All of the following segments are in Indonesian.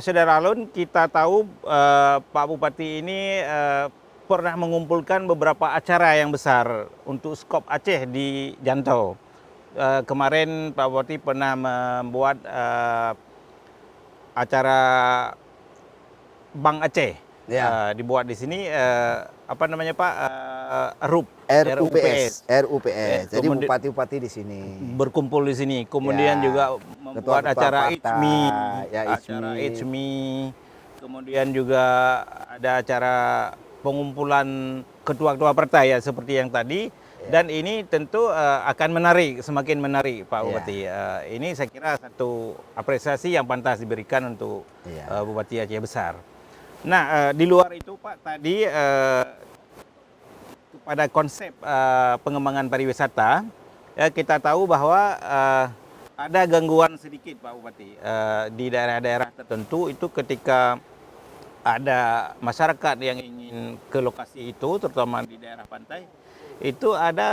Saudara Alun, kita tahu Pak Bupati ini pernah mengumpulkan beberapa acara yang besar untuk skop Aceh di Jantau. Kemarin Pak Bupati pernah membuat acara Bank Aceh. Ya. Dibuat di sini apa namanya Pak, RUP, RUPS. Jadi Kemudian bupati-bupati di sini. berkumpul di sini. Kemudian Ya. juga membuat Ketua-ketua acara ICMI, partai, ya acara ICMI. ICMI. Kemudian juga ada acara pengumpulan ketua-ketua partai ya seperti yang tadi. Ya. Dan ini tentu akan menarik, semakin menarik Pak Ya. Bupati. Ini saya kira satu apresiasi yang pantas diberikan untuk Ya. Bupati Aceh Besar. Nah, di luar itu Pak, tadi pada konsep pengembangan pariwisata, ya, kita tahu bahwa ada gangguan sedikit Pak Bupati di daerah-daerah tertentu itu ketika ada masyarakat yang ingin ke lokasi itu, terutama di daerah pantai, itu ada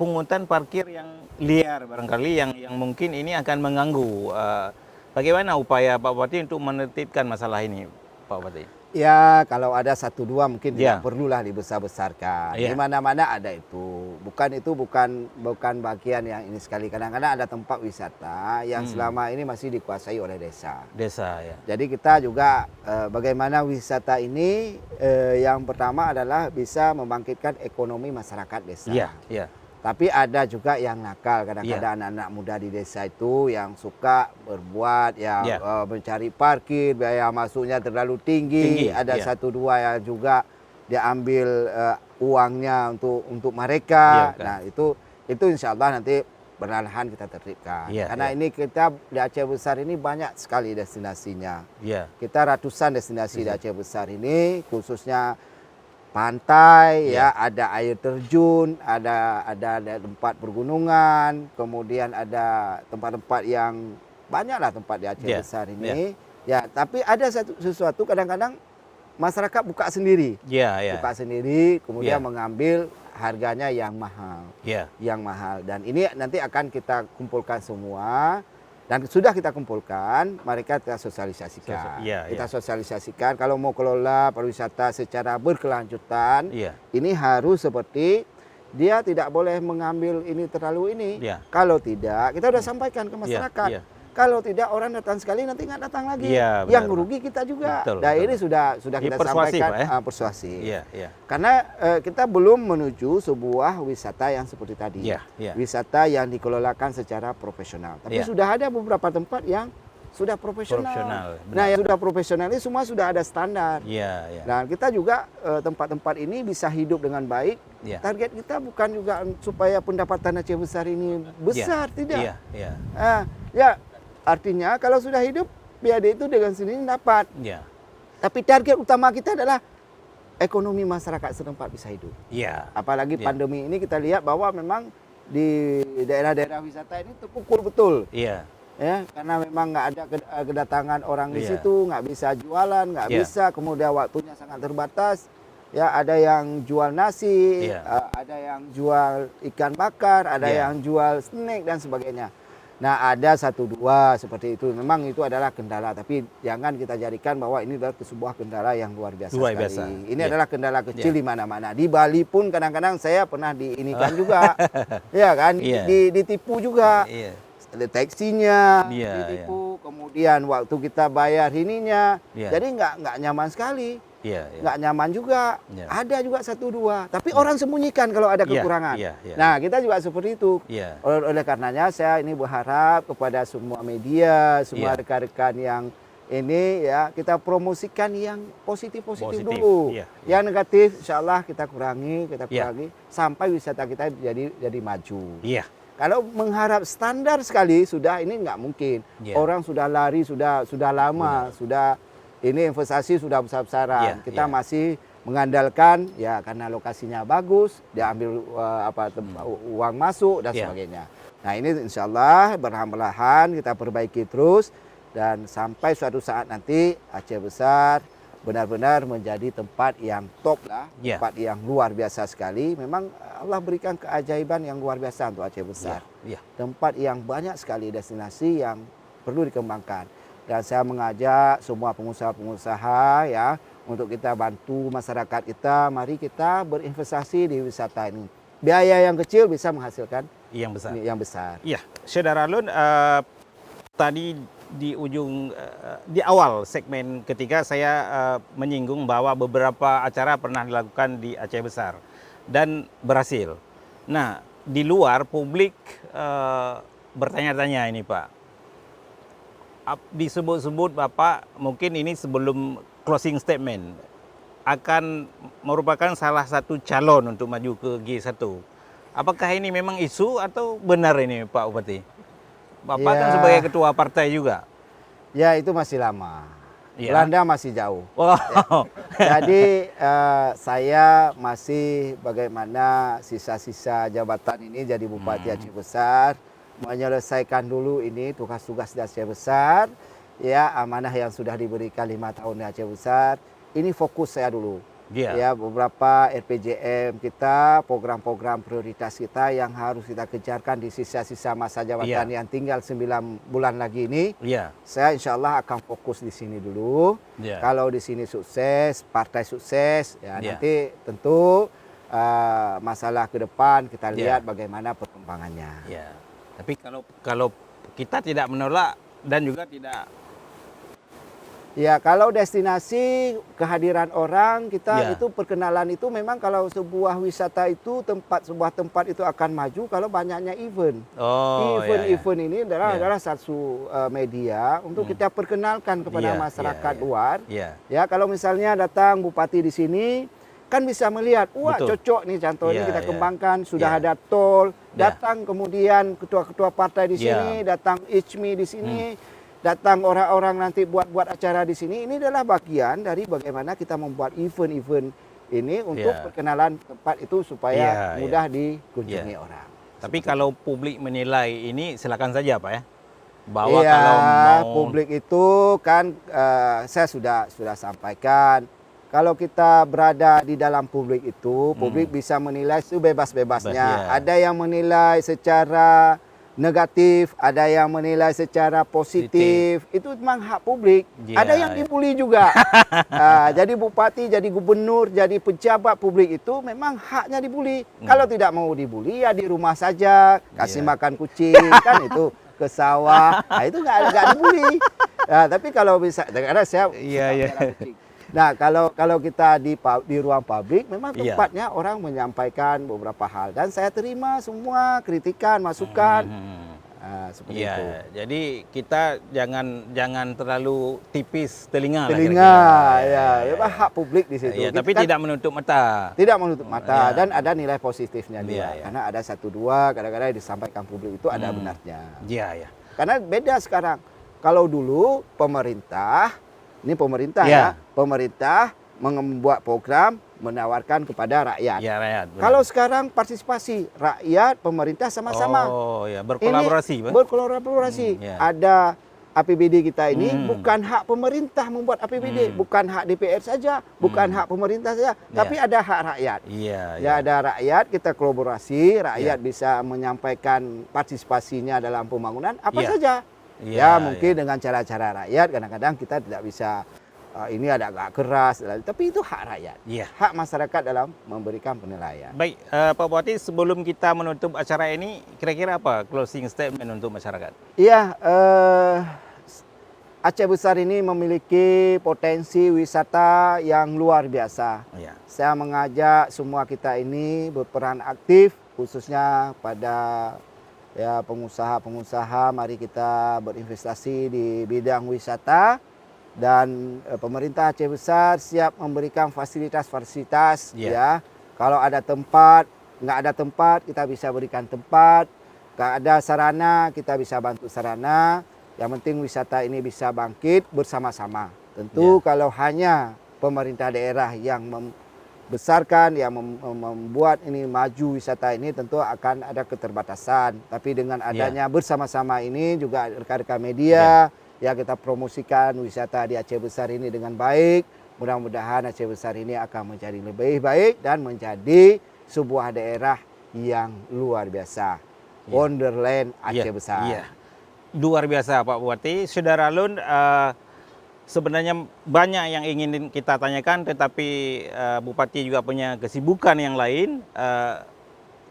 pungutan parkir yang liar barangkali yang mungkin ini akan mengganggu. Bagaimana upaya Pak Bupati untuk menertibkan masalah ini, Pak Bupati? Ya, kalau ada satu dua mungkin Ya. tidak perlulah dibesar-besarkan. Ya. Di mana-mana ada itu. Bukan bagian yang ini sekali. Kadang-kadang ada tempat wisata yang selama ini masih dikuasai oleh desa. Desa ya. Jadi kita juga bagaimana wisata ini yang pertama adalah bisa membangkitkan ekonomi masyarakat desa. Iya, iya. Tapi ada juga yang nakal, kadang-kadang anak-anak muda di desa itu yang suka berbuat, mencari parkir, biaya masuknya terlalu tinggi. Ada satu dua yang juga dia ambil uangnya untuk mereka. Nah itu insya Allah nanti perlahan kita tertibkan. Karena ini kita di Aceh Besar ini banyak sekali destinasinya. Kita ratusan destinasi di Aceh Besar ini, khususnya pantai, ya, ada air terjun, ada tempat pergunungan, kemudian ada tempat-tempat yang banyaklah tempat di Aceh Besar ini. Ya, tapi ada sesuatu kadang-kadang masyarakat buka sendiri, buka sendiri, kemudian mengambil harganya yang mahal, yang mahal. Dan ini nanti akan kita kumpulkan semua. Dan sudah kita kumpulkan, mereka kita sosialisasikan. Kita sosialisasikan kalau mau kelola pariwisata secara berkelanjutan, ini harus seperti dia tidak boleh mengambil ini terlalu ini. Kalau tidak, kita sudah sampaikan ke masyarakat. Kalau tidak orang datang sekali nanti nggak datang lagi. Yang rugi kita juga. Nah ini sudah kita sampaikan persuasif. Karena kita belum menuju sebuah wisata yang seperti tadi. Wisata yang dikelolakan secara profesional. Tapi sudah ada beberapa tempat yang sudah profesional. Nah yang sudah profesional ini semua sudah ada standar. Nah kita juga tempat-tempat ini bisa hidup dengan baik. Target kita bukan juga supaya pendapatan Aceh Besar ini besar, tidak. Artinya kalau sudah hidup, PAD itu dengan sendiri dapat. Tapi target utama kita adalah ekonomi masyarakat setempat bisa hidup. Apalagi pandemi ini kita lihat bahwa memang di daerah-daerah wisata ini terpukul betul. Ya, karena memang nggak ada kedatangan orang di situ, nggak bisa jualan, nggak bisa, kemudian waktunya sangat terbatas. Ya, ada yang jual nasi, ada yang jual ikan bakar, ada yang jual snack dan sebagainya. Nah ada satu dua seperti itu, memang itu adalah kendala, tapi jangan kita jadikan bahwa ini adalah sebuah kendala yang luar biasa sekali. Ini adalah kendala kecil di mana-mana. Di Bali pun kadang-kadang saya pernah diinikan juga, ya kan, ditipu juga. Deteksinya ditipu, kemudian waktu kita bayar ininya, jadi nggak nyaman sekali. Nggak nyaman juga, ada juga satu dua, tapi orang sembunyikan kalau ada kekurangan. Nah kita juga seperti itu. Oleh karenanya saya ini berharap kepada semua media, semua rekan-rekan yang ini ya kita promosikan yang positif-positif dulu. Yang negatif insya Allah kita kurangi sampai wisata kita jadi maju. Kalau mengharap standar sekali sudah ini nggak mungkin. Orang sudah lari sudah lama, sudah ini investasi sudah besar-besaran. Kita masih mengandalkan ya karena lokasinya bagus, diambil uang masuk dan sebagainya. Nah ini insya Allah berlahan-lahan kita perbaiki terus dan sampai suatu saat nanti Aceh Besar benar-benar menjadi tempat yang top lah, tempat yang luar biasa sekali. Memang Allah berikan keajaiban yang luar biasa untuk Aceh Besar. Tempat yang banyak sekali destinasi yang perlu dikembangkan. dan saya mengajak semua pengusaha-pengusaha ya untuk kita bantu masyarakat kita, mari kita berinvestasi di wisata ini. Biaya yang kecil bisa menghasilkan yang besar. Iya, Saudara Lun, tadi di di awal segmen ketiga saya menyinggung bahwa beberapa acara pernah dilakukan di Aceh Besar dan berhasil. Nah, di luar publik bertanya-tanya ini Pak. Disebut-sebut Bapak mungkin ini sebelum closing statement akan merupakan salah satu calon untuk maju ke G1. Apakah ini memang isu atau benar ini Pak Bupati? Bapak kan sebagai ketua partai juga. Ya, itu masih lama. Belanda masih jauh. Wow. Ya. Jadi saya masih bagaimana sisa-sisa jabatan ini jadi Bupati Aceh Besar, menyelesaikan dulu ini tugas-tugas di Aceh Besar, ya amanah yang sudah diberikan 5 tahun di Aceh Besar. Ini fokus saya dulu. Ya, beberapa RPJM kita, program-program prioritas kita yang harus kita kejarkan di sisa-sisa masa jabatan yang tinggal 9 bulan lagi ini. Saya insya Allah akan fokus di sini dulu. Kalau di sini sukses, partai sukses, ya nanti tentu masalah ke depan kita lihat bagaimana perkembangannya. Tapi kalau kita tidak menolak dan juga tidak. Ya, kalau destinasi kehadiran orang kita itu perkenalan itu memang kalau sebuah wisata itu sebuah tempat itu akan maju kalau banyaknya event. Event ini adalah satu media untuk kita perkenalkan kepada masyarakat luar. Ya, kalau misalnya datang bupati di sini kan bisa melihat, wah cocok nih contoh ini kita kembangkan, sudah ada tol, datang kemudian ketua-ketua partai di sini, datang ICMI di sini. Datang orang-orang nanti buat acara di sini, ini adalah bagian dari bagaimana kita membuat event-event ini untuk perkenalan tempat itu supaya mudah dikunjungi orang. Tapi kalau publik menilai ini silakan saja Pak ya. Bahwa kalau mau publik itu kan saya sudah sampaikan, kalau kita berada di dalam publik itu, publik bisa menilai itu bebas-bebasnya. Ada yang menilai secara negatif, ada yang menilai secara positif. Itu memang hak publik. Ada yang dibully juga. Jadi bupati, jadi gubernur, jadi pejabat publik itu memang haknya dibully. Kalau tidak mau dibully ya di rumah saja, kasih makan kucing, kan itu ke sawah. Nah, itu nggak dibully. Tapi kalau bisa, karena saya kucing. Nah, kalau kita di ruang publik, memang tempatnya orang menyampaikan beberapa hal. Dan saya terima semua kritikan, masukan. Seperti itu. Jadi kita jangan terlalu tipis telinga. Memang hak publik di situ. Tapi kan tidak menutup mata. Tidak menutup mata. Dan ada nilai positifnya juga. Karena ada 1-2, kadang-kadang disampaikan publik itu ada benarnya. Karena beda sekarang. Kalau dulu pemerintah, ini pemerintah pemerintah membuat program menawarkan kepada rakyat. Kalau sekarang partisipasi rakyat, pemerintah sama-sama. Berkolaborasi. Berkolaborasi. Ada APBD kita ini bukan hak pemerintah membuat APBD, bukan hak DPR saja, bukan hak pemerintah saja, tapi ada hak rakyat. Ada rakyat, kita kolaborasi, rakyat bisa menyampaikan partisipasinya dalam pembangunan apa saja. Mungkin dengan cara-cara rakyat, kadang-kadang kita tidak bisa ini agak keras, tapi itu hak rakyat, hak masyarakat dalam memberikan penilaian. Baik, Pak Bupati, sebelum kita menutup acara ini, kira-kira apa closing statement untuk masyarakat? Aceh Besar ini memiliki potensi wisata yang luar biasa. Saya mengajak semua kita ini berperan aktif, khususnya pada pengusaha-pengusaha, mari kita berinvestasi di bidang wisata. Dan pemerintah Aceh Besar siap memberikan fasilitas-fasilitas. Kalau ada tempat, nggak ada tempat, kita bisa berikan tempat. Kalau ada sarana, kita bisa bantu sarana. Yang penting wisata ini bisa bangkit bersama-sama. Tentu kalau hanya pemerintah daerah yang membesarkan, yang membuat ini maju wisata ini, tentu akan ada keterbatasan. Tapi dengan adanya bersama-sama ini juga rekan-rekan media, kita promosikan wisata di Aceh Besar ini dengan baik. Mudah-mudahan Aceh Besar ini akan menjadi lebih baik dan menjadi sebuah daerah yang luar biasa. Wonderland Aceh Besar. Luar biasa Pak Bupati. Saudara Lun, sebenarnya banyak yang ingin kita tanyakan, tetapi Bupati juga punya kesibukan yang lain.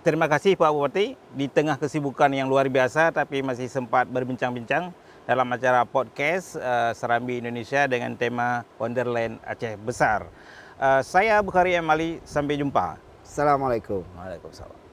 Terima kasih Pak Bupati, di tengah kesibukan yang luar biasa, tapi masih sempat berbincang-bincang dalam acara podcast Serambi Indonesia dengan tema Wonderland Aceh Besar. Saya Bukhari Amali, sampai jumpa. Assalamualaikum. Waalaikumsalam.